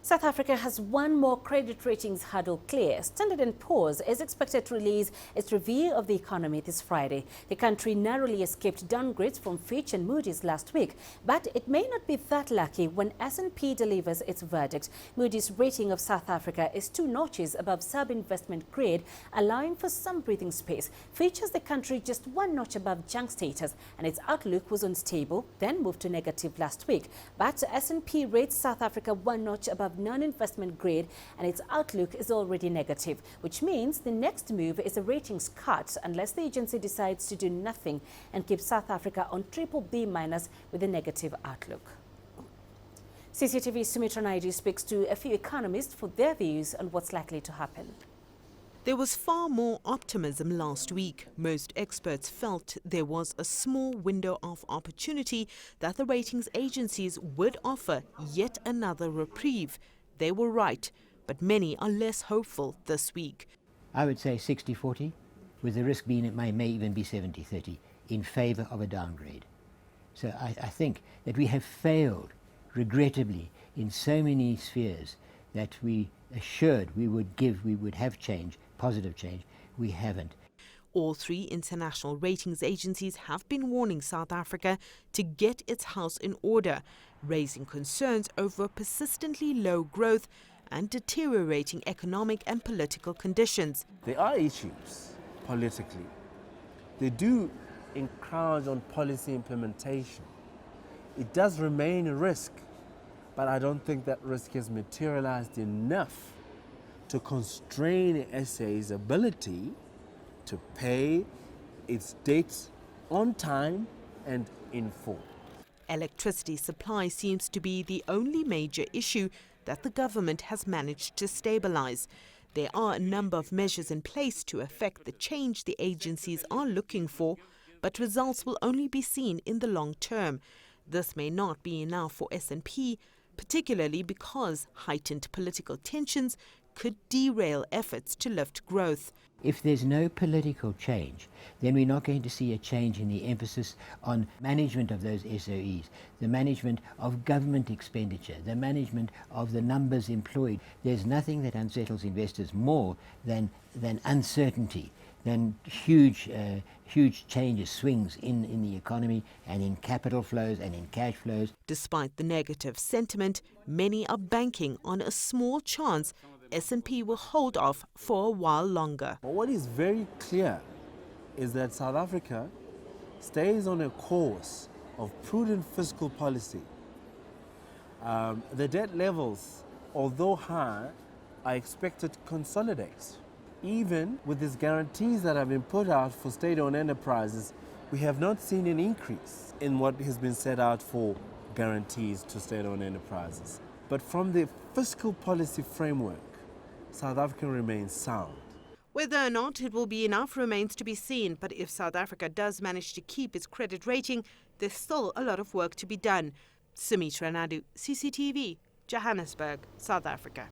South Africa has one more credit ratings hurdle clear. Standard & Poor's is expected to release its review of the economy this Friday. The country narrowly escaped downgrades from Fitch and Moody's last week, but it may not be that lucky when S&P delivers its verdict. Moody's rating of South Africa is 2 notches above sub-investment grade, allowing for some breathing space. Fitch has the country just 1 notch above junk status, and its outlook was unstable, then moved to negative last week. But S&P rates South Africa 1 notch above non-investment grade, and its outlook is already negative, which means the next move is a ratings cut unless the agency decides to do nothing and keep South Africa on BBB- with a negative outlook. CCTV's Sumitra Naidu speaks to a few economists for their views on what's likely to happen. There was far more optimism last week. Most experts felt there was a small window of opportunity that the ratings agencies would offer yet another reprieve. They were right, but many are less hopeful this week. I would say 60-40, with the risk being it may even be 70-30 in favour of a downgrade. So I think that we have failed, regrettably, in so many spheres that we assured we would have change, positive change. We haven't. All 3 international ratings agencies have been warning South Africa to get its house in order, raising concerns over persistently low growth and deteriorating economic and political conditions. There are issues politically. They do encourage on policy implementation. It does remain a risk, but I don't think that risk has materialized enough to constrain SA's ability to pay its debts on time and in full. Electricity supply seems to be the only major issue that the government has managed to stabilize. There are a number of measures in place to effect the change the agencies are looking for, but results will only be seen in the long term. This may not be enough for S&P, particularly because heightened political tensions could derail efforts to lift growth. If there's no political change, then we're not going to see a change in the emphasis on management of those SOEs, the management of government expenditure, the management of the numbers employed. There's nothing that unsettles investors more than uncertainty, than huge changes, swings in the economy and in capital flows and in cash flows. Despite the negative sentiment, many are banking on a small chance S&P will hold off for a while longer. But what is very clear is that South Africa stays on a course of prudent fiscal policy. The debt levels, although high, are expected to consolidate. Even with these guarantees that have been put out for state-owned enterprises, we have not seen an increase in what has been set out for guarantees to state-owned enterprises. But from the fiscal policy framework, South Africa remains sound. Whether or not it will be enough remains to be seen, but if South Africa does manage to keep its credit rating, there's still a lot of work to be done. Sumitra Naidu, CCTV, Johannesburg, South Africa.